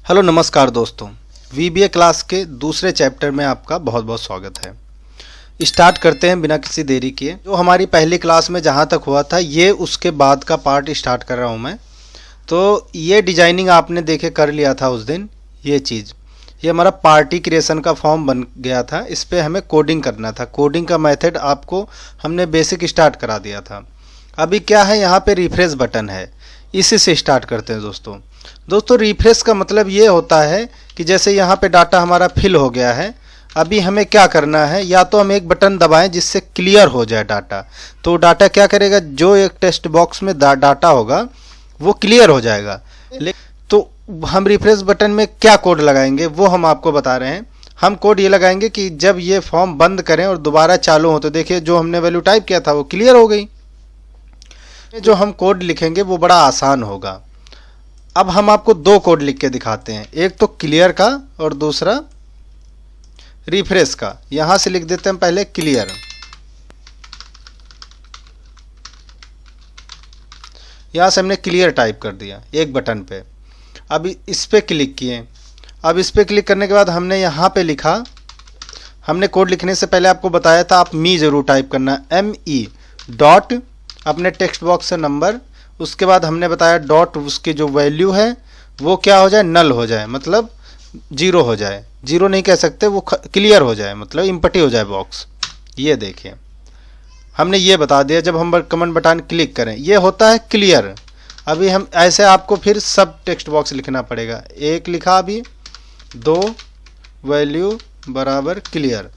Hello नमस्कार दोस्तों, VBA class के दूसरे चैप्टर में आपका बहुत बहुत स्वागत है। स्टार्ट करते हैं बिना किसी देरी किए। जो हमारी पहली क्लास में जहाँ तक हुआ था ये उसके बाद का पार्ट स्टार्ट कर रहा हूँ मैं। तो ये डिजाइनिंग आपने देखे कर लिया था उस दिन। ये हमारा पार्टी क्रिएशन का फॉर्म बन गया था। इस पर हमें कोडिंग करना था। कोडिंग का मेथड आपको हमने बेसिक स्टार्ट करा दिया था। अभी क्या है, यहाँ पे रिफ्रेश बटन है, इसी से स्टार्ट करते हैं दोस्तों। रिफ्रेश का मतलब ये होता है कि जैसे यहाँ पे डाटा हमारा फिल हो गया है, अभी हमें क्या करना है, या तो हम एक बटन दबाएं जिससे क्लियर हो जाए डाटा। तो डाटा क्या करेगा, जो एक टेक्स्ट बॉक्स में डाटा होगा वो क्लियर हो जाएगा। तो हम रिफ्रेश बटन में क्या कोड लगाएंगे वो हम आपको बता रहे हैं। हम कोड ये लगाएंगे कि जब ये फॉर्म बंद करें और दोबारा चालू हो तो देखिए जो हमने वैल्यू टाइप किया था वो क्लियर हो गई। जो हम कोड लिखेंगे वो बड़ा आसान होगा। अब हम आपको दो कोड लिख के दिखाते हैं, एक तो क्लियर का और दूसरा रिफ्रेश का। यहां से लिख देते हैं पहले क्लियर। यहां से हमने क्लियर टाइप कर दिया एक बटन पे। अब इस पे क्लिक किए। अब इस पे क्लिक करने के बाद हमने यहां पे लिखा, हमने कोड लिखने से पहले आपको बताया था आप मी जरूर टाइप करना, ME डॉट अपने टेक्स्ट बॉक्स से नंबर, उसके बाद हमने बताया डॉट उसकी जो वैल्यू है वो क्या हो जाए, नल हो जाए, मतलब जीरो हो जाए। जीरो नहीं कह सकते, वो क्लियर हो जाए, मतलब इम्पटी हो जाए बॉक्स। ये देखिए हमने ये बता दिया। जब हम कमेंट बटन क्लिक करें ये होता है क्लियर। अभी हम ऐसे आपको फिर सब टेक्स्ट बॉक्स लिखना पड़ेगा। एक लिखा, अभी दो, वैल्यू बराबर क्लियर।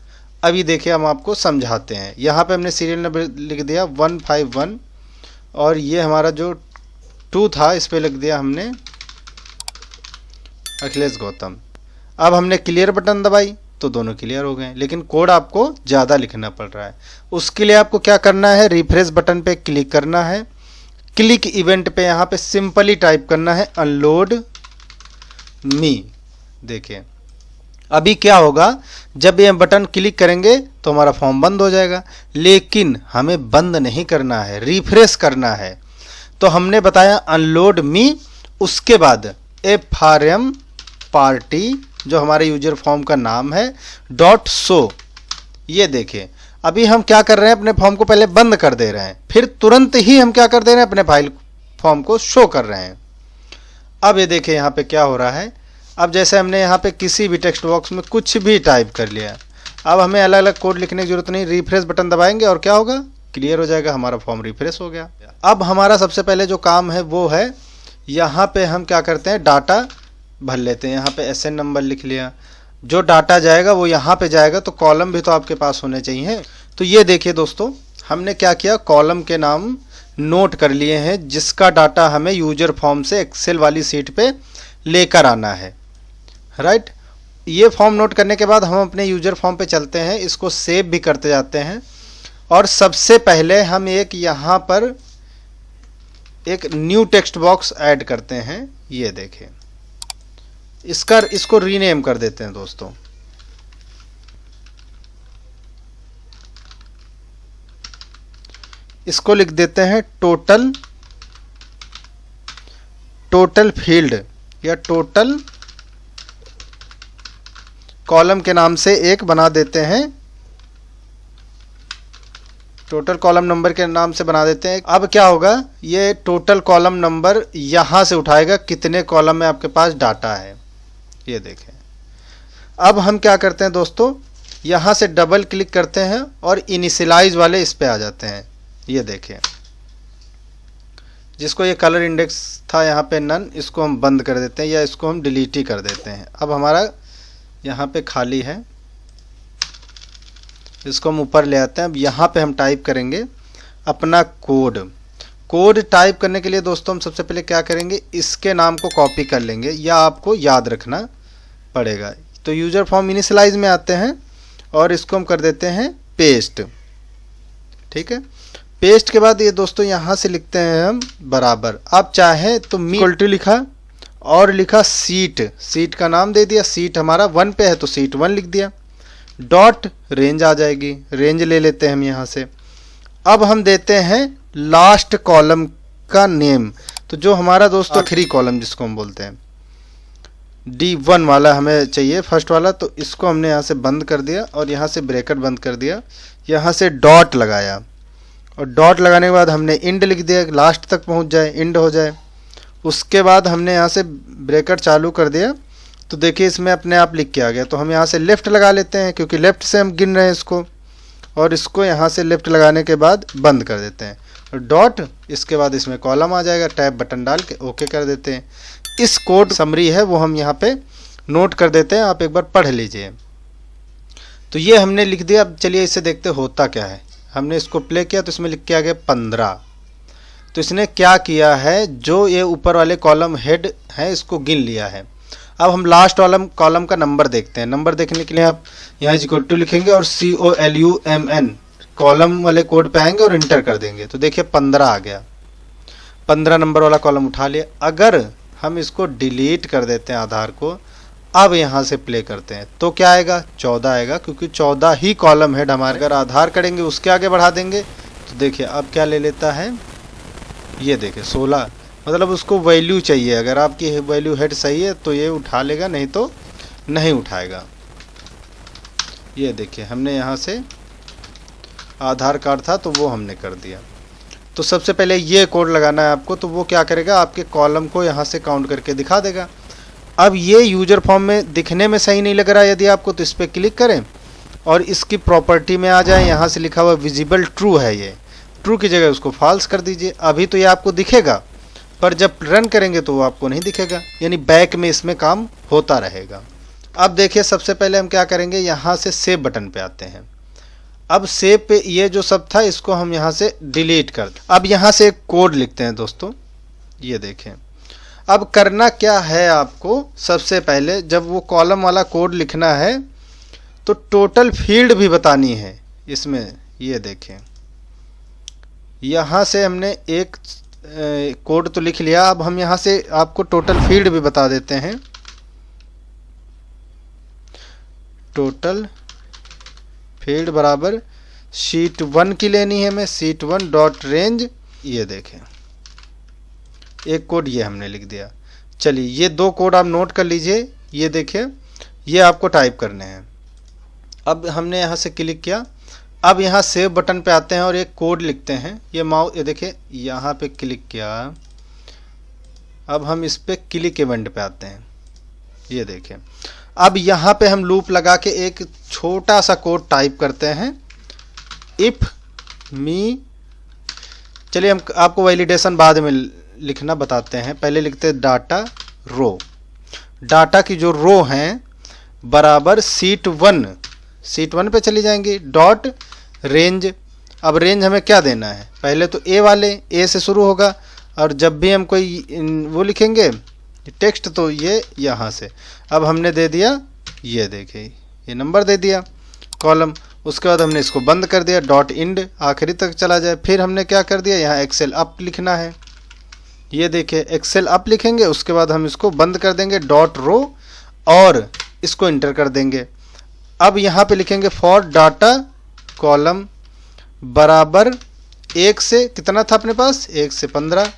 अभी देखिए हम आपको समझाते हैं। यहाँ पे हमने सीरियल नंबर लिख दिया 151 और ये हमारा जो 2 था इस पे लिख दिया हमने अखिलेश गौतम। अब हमने क्लियर बटन दबाई तो दोनों क्लियर हो गए, लेकिन कोड आपको ज़्यादा लिखना पड़ रहा है। उसके लिए आपको क्या करना है, रिफ्रेश बटन पे क्लिक करना है। क्लिक इवेंट पे यहाँ पे सिंपली टाइप करना है अनलोड मी। देखिए अभी क्या होगा, जब ये बटन क्लिक करेंगे तो हमारा फॉर्म बंद हो जाएगा, लेकिन हमें बंद नहीं करना है, रिफ्रेश करना है। तो हमने बताया अनलोड मी, उसके बाद FRM पार्टी जो हमारे यूजर फॉर्म का नाम है डॉट शो। ये देखिए अभी हम क्या कर रहे हैं, अपने फॉर्म को पहले बंद कर दे रहे हैं, फिर तुरंत ही हम क्या कर दे रहे हैं, अपने फाइल फॉर्म को शो कर रहे हैं। अब ये देखिए यहाँ पे क्या हो रहा है। अब जैसे हमने यहाँ पे किसी भी टेक्स्ट बॉक्स में कुछ भी टाइप कर लिया, अब हमें अलग अलग कोड लिखने की जरूरत नहीं, रिफ्रेश बटन दबाएंगे और क्या होगा, क्लियर हो जाएगा, हमारा फॉर्म रिफ्रेश हो गया। अब हमारा सबसे पहले जो काम है वो है, यहाँ पे हम क्या करते हैं, डाटा भर लेते हैं। यहाँ पे SN नंबर लिख लिया, जो डाटा जाएगा वो यहाँ पे जाएगा, तो कॉलम भी तो आपके पास होने चाहिए। तो ये देखिए दोस्तों हमने क्या किया, कॉलम के नाम नोट कर लिए हैं जिसका डाटा हमें यूजर फॉर्म से एक्सेल वाली सीट पे लेकर आना है, राइट। ये फॉर्म नोट करने के बाद हम अपने यूजर फॉर्म पे चलते हैं, इसको सेव भी करते जाते हैं। और सबसे पहले हम एक यहाँ पर एक न्यू टेक्स्ट बॉक्स ऐड करते हैं। ये देखें, इसको रीनेम कर देते हैं दोस्तों। इसको लिख देते हैं टोटल फील्ड या टोटल कॉलम के नाम से एक बना देते हैं, टोटल कॉलम नंबर के नाम से बना देते हैं। अब क्या होगा, ये टोटल कॉलम नंबर यहाँ से उठाएगा कितने कॉलम में आपके पास डाटा है। ये देखें अब हम क्या करते हैं दोस्तों, यहाँ से डबल क्लिक करते हैं और इनिशियलाइज वाले इस पे आ जाते हैं। ये देखें जिसको ये कलर इंडेक्स था यहाँ पे नन, इसको हम बंद कर देते हैं या इसको हम डिलीट ही कर देते हैं। अब हमारा यहाँ पे खाली है, इसको हम ऊपर ले आते हैं। अब यहाँ पे हम टाइप करेंगे अपना कोड टाइप करने के लिए दोस्तों हम सबसे पहले क्या करेंगे, इसके नाम को कॉपी कर लेंगे, या आपको याद रखना पड़ेगा। तो यूजर फॉर्म इनिशियलाइज में आते हैं और इसको हम कर देते हैं पेस्ट। ठीक है, पेस्ट के बाद ये दोस्तों यहाँ से लिखते हैं हम बराबर। आप चाहें तो मी इक्वल टू लिखा और लिखा सीट का नाम दे दिया। सीट हमारा 1 पे है तो सीट 1 लिख दिया। डॉट रेंज आ जाएगी, रेंज ले लेते हैं हम यहाँ से। अब हम देते हैं लास्ट कॉलम का नेम, तो जो हमारा दोस्तों आखिरी कॉलम जिसको हम बोलते हैं, D1 वाला हमें चाहिए फर्स्ट वाला, तो इसको हमने यहाँ से बंद कर दिया और यहाँ से ब्रैकेट बंद कर दिया, यहाँ से डॉट लगाया और डॉट लगाने के बाद हमने इंड लिख दिया, लास्ट तक पहुँच जाए, इंड हो जाए। उसके बाद हमने यहाँ से ब्रैकेट चालू कर दिया, तो देखिए इसमें अपने आप लिख के आ गया। तो हम यहाँ से लेफ़्ट लगा लेते हैं क्योंकि लेफ़्ट से हम गिन रहे हैं इसको, और इसको यहाँ से लेफ़्ट लगाने के बाद बंद कर देते हैं और डॉट, इसके बाद इसमें कॉलम आ जाएगा, टैब बटन डाल के ओके कर देते हैं। इस कोड समरी है वो हम यहाँ पे नोट कर देते हैं, आप एक बार पढ़ लीजिए। तो ये हमने लिख दिया। अब चलिए इससे देखते होता क्या है। हमने इसको प्ले किया तो इसमें लिख के आ गया 15। तो इसने क्या किया है, जो ये ऊपर वाले कॉलम हेड है इसको गिन लिया है। अब हम लास्ट वाला कॉलम का नंबर देखते हैं। नंबर देखने के लिए आप यहाँ इक्वल टू लिखेंगे और COLUMN कॉलम वाले कोड पे आएंगे और इंटर कर देंगे। तो देखिए 15 आ गया, 15 नंबर वाला कॉलम उठा लिया। अगर हम इसको डिलीट कर देते हैं आधार को, अब यहाँ से प्ले करते हैं तो क्या आएगा, 14 आएगा, क्योंकि 14 ही कॉलम हेड हमारे। अगर आधार करेंगे उसके आगे बढ़ा देंगे तो देखिए अब क्या ले लेता है, ये देखिए 16, मतलब उसको वैल्यू चाहिए। अगर आपकी वैल्यू हेड सही है तो ये उठा लेगा, नहीं तो नहीं उठाएगा। ये देखिए हमने यहाँ से आधार कार्ड था तो वो हमने कर दिया। तो सबसे पहले ये कोड लगाना है आपको, तो वो क्या करेगा, आपके कॉलम को यहाँ से काउंट करके दिखा देगा। अब ये यूजर फॉर्म में दिखने में सही नहीं लग रहा है यदि आपको, तो इस पर क्लिक करें और इसकी प्रॉपर्टी में आ जाए। यहाँ से लिखा हुआ विजिबल ट्रू है, ये ट्रू की जगह उसको फॉल्स कर दीजिए। अभी तो ये आपको दिखेगा, पर जब रन करेंगे तो वो आपको नहीं दिखेगा, यानी बैक में इसमें काम होता रहेगा। अब देखिए सबसे पहले हम क्या करेंगे, यहाँ से सेव बटन पे आते हैं। अब सेव पे ये जो सब था इसको हम यहाँ से डिलीट कर दें। अब यहाँ से एक कोड लिखते हैं दोस्तों, ये देखें। अब करना क्या है आपको, सबसे पहले जब वो कॉलम वाला कोड लिखना है तो टोटल फील्ड भी बतानी है इसमें। ये देखें यहाँ से हमने एक कोड तो लिख लिया। अब हम यहाँ से आपको टोटल फील्ड भी बता देते हैं। टोटल फील्ड बराबर शीट 1 की लेनी है हमें, शीट 1 डॉट रेंज। ये देखें एक कोड ये हमने लिख दिया। चलिए ये 2 कोड आप नोट कर लीजिए। ये देखिए ये आपको टाइप करने हैं। अब हमने यहाँ से क्लिक किया, अब यहाँ सेव बटन पे आते हैं और एक कोड लिखते हैं। ये माउस, ये देखिए यहाँ पे क्लिक किया। अब हम इस पे क्लिक इवेंट पे आते हैं। ये देखें अब यहाँ पे हम लूप लगा के एक छोटा सा कोड टाइप करते हैं, इफ मी। चलिए हम आपको वैलिडेशन बाद में लिखना बताते हैं। पहले लिखते हैं डाटा रो, डाटा की जो रो हैं बराबर शीट 1 पे चली जाएंगी, डॉट रेंज। अब रेंज हमें क्या देना है, पहले तो ए वाले, ए से शुरू होगा, और जब भी हम कोई वो लिखेंगे टेक्स्ट तो ये यहाँ से। अब हमने दे दिया, ये देखिए ये नंबर दे दिया कॉलम। उसके बाद हमने इसको बंद कर दिया, डॉट इंड आखिरी तक चला जाए। फिर हमने क्या कर दिया, यहाँ एक्सेल अप लिखना है। ये देखिए एक्सेल अप लिखेंगे, उसके बाद हम इसको बंद कर देंगे, डॉट रो, और इसको इंटर कर देंगे। अब यहाँ पे लिखेंगे फॉर डाटा कॉलम बराबर 1 से कितना था अपने पास, 1 से 15।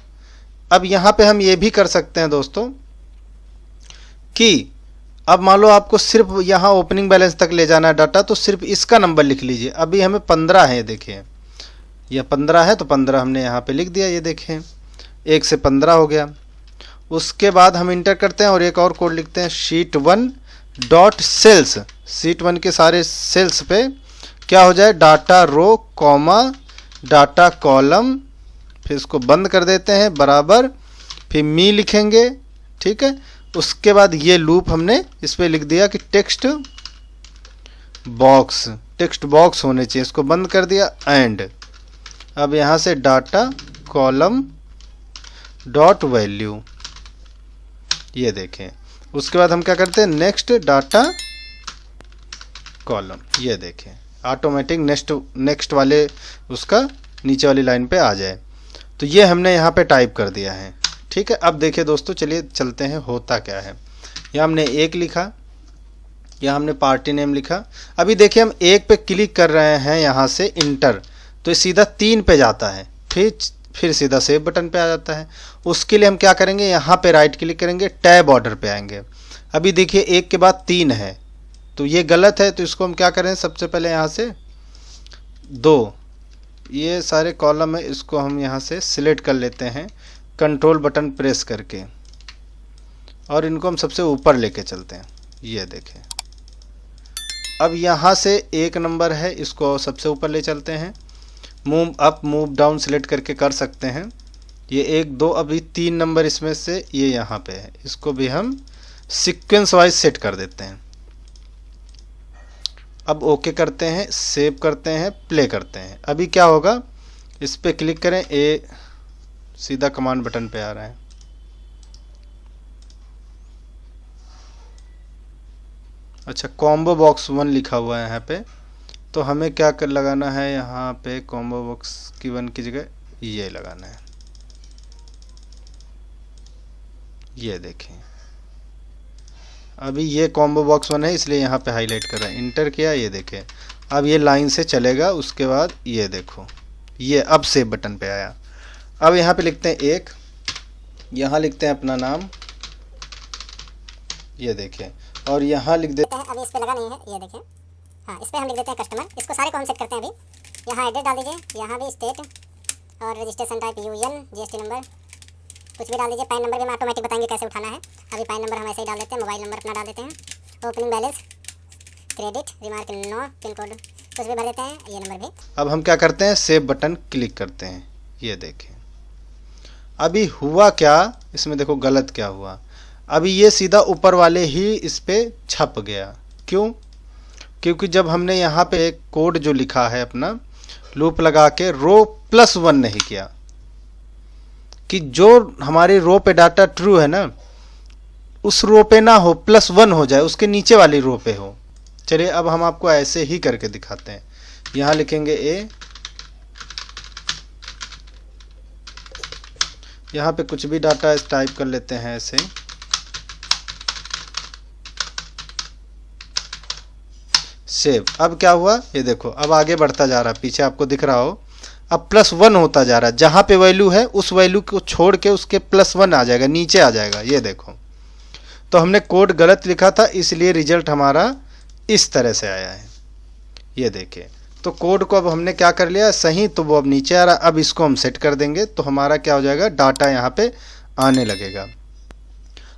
अब यहाँ पे हम ये भी कर सकते हैं दोस्तों कि अब मान लो आपको सिर्फ यहाँ ओपनिंग बैलेंस तक ले जाना है डाटा, तो सिर्फ इसका नंबर लिख लीजिए। अभी हमें 15 है, देखिए यह 15 है, तो 15 हमने यहाँ पे लिख दिया। ये देखें 1 से 15 हो गया। उसके बाद हम इंटर करते हैं और एक और कोड लिखते हैं, शीट 1 डॉट सेल्स। शीट 1 के सारे सेल्स पे क्या हो जाए, data row comma data column. फिर इसको बंद कर देते हैं, बराबर फिर मी लिखेंगे, ठीक है। उसके बाद ये लूप हमने इस पर लिख दिया कि टेक्स्ट बॉक्स होने चाहिए, इसको बंद कर दिया, एंड अब यहाँ से डाटा कॉलम डॉट वैल्यू। ये देखें उसके बाद हम क्या करते हैं, नेक्स्ट डाटा कॉलम। ये देखें ऑटोमेटिक नेक्स्ट वाले उसका नीचे वाली लाइन पे आ जाए। तो ये हमने यहाँ पे टाइप कर दिया है, ठीक है। अब देखिए दोस्तों, चलिए चलते हैं होता क्या है। यहाँ हमने 1 लिखा, यहाँ हमने पार्टी नेम लिखा। अभी देखिए हम 1 पे क्लिक कर रहे हैं, यहाँ से इंटर, तो ये सीधा 3 पे जाता है, फिर सीधा सेव बटन पे आ जाता है। उसके लिए हम क्या करेंगे, यहाँ पे राइट क्लिक करेंगे, टैब ऑर्डर पे आएंगे। अभी देखिए 1 के बाद 3 है तो ये गलत है, तो इसको हम क्या करें, सबसे पहले यहाँ से 2, ये सारे कॉलम है इसको हम यहाँ से सिलेक्ट कर लेते हैं कंट्रोल बटन प्रेस करके, और इनको हम सबसे ऊपर लेके चलते हैं। ये देखें, अब यहाँ से 1 नंबर है इसको सबसे ऊपर ले चलते हैं, move up move down select करके कर सकते हैं। ये 1 2 अभी 3 नंबर इसमें से ये यहाँ पे है, इसको भी हम सीक्वेंस वाइज सेट कर देते हैं। अब ओके करते हैं, सेव करते हैं, प्ले करते हैं। अभी क्या होगा, इस पर क्लिक करें, ए सीधा कमांड बटन पे आ रहा है। अच्छा, कॉम्बो बॉक्स 1 लिखा हुआ है यहाँ पे, तो हमें क्या कर लगाना है, यहाँ पे कॉम्बो बॉक्स की 1 की जगह ये लगाना है। ये देखें, अभी ये कॉम्बो बॉक्स 1 है इसलिए यहाँ पे हाईलाइट कर रहा है, इंटर किया, ये देखें अब ये लाइन से चलेगा। उसके बाद ये देखो, ये अब सेव बटन पे आया। अब यहाँ पे लिखते हैं 1, यहाँ लिखते हैं अपना नाम, ये देखें, और यहाँ लिख देते हैं, अभी इस पे लगा नहीं है, ये देखें, हाँ इस पे हम लिख देते हैं कस्टमर। इसको सारे को हम सेट करते हैं। अभी यहाँ एड्रेस डाल दीजिए, यहाँ भी स्टेट और registration type UN, GST number कुछ भी डाल दीजिए। पैन नंबर भी हम ऑटोमेटिक बताएंगे कैसे उठाना है। अभी पैन नंबर हम ऐसे ही डाल देते हैं, मोबाइल नंबर अपना डाल देते हैं, opening balance, credit, remark no, pin code कुछ भी भर देते हैं, ये नंबर भी। अब हम क्या करते हैं, सेव बटन क्लिक करते हैं। ये देखें, अभी हुआ क्या इसमें, देखो गलत क्या हुआ, अभी ये सीधा ऊपर वाले ही इस पे छप गया। क्यों? क्योंकि जब हमने यहाँ पे एक कोड जो लिखा है अपना लूप लगा के रो +1 नहीं किया, कि जो हमारी रो पे डाटा ट्रू है ना उस रो पे ना हो, +1 हो जाए, उसके नीचे वाली रो पे हो। चलिए अब हम आपको ऐसे ही करके दिखाते हैं। यहाँ लिखेंगे ए, यहाँ पे कुछ भी डाटा टाइप कर लेते हैं ऐसे, सेव। अब क्या हुआ, ये देखो अब आगे बढ़ता जा रहा है, पीछे आपको दिख रहा हो, अब +1 होता जा रहा है। जहाँ पे वैल्यू है उस वैल्यू को छोड़ के उसके +1 आ जाएगा, नीचे आ जाएगा। ये देखो, तो हमने कोड गलत लिखा था इसलिए रिजल्ट हमारा इस तरह से आया है। ये देखिए, तो कोड को अब हमने क्या कर लिया सही, तो वो अब नीचे आ रहा। अब इसको हम सेट कर देंगे तो हमारा क्या हो जाएगा, डाटा यहाँ पे आने लगेगा।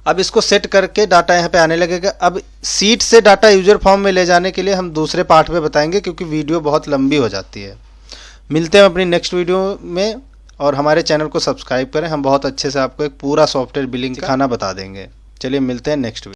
अब इसको सेट करके डाटा यहाँ पे आने लगेगा। अब सीट से डाटा यूजर फॉर्म में ले जाने के लिए हम दूसरे पार्ट में बताएंगे, क्योंकि वीडियो बहुत लंबी हो जाती है। मिलते हैं अपनी नेक्स्ट वीडियो में, और हमारे चैनल को सब्सक्राइब करें। हम बहुत अच्छे से आपको एक पूरा सॉफ्टवेयर बिलिंग सिखाना बता देंगे। चलिए मिलते हैं नेक्स्ट वीडियो।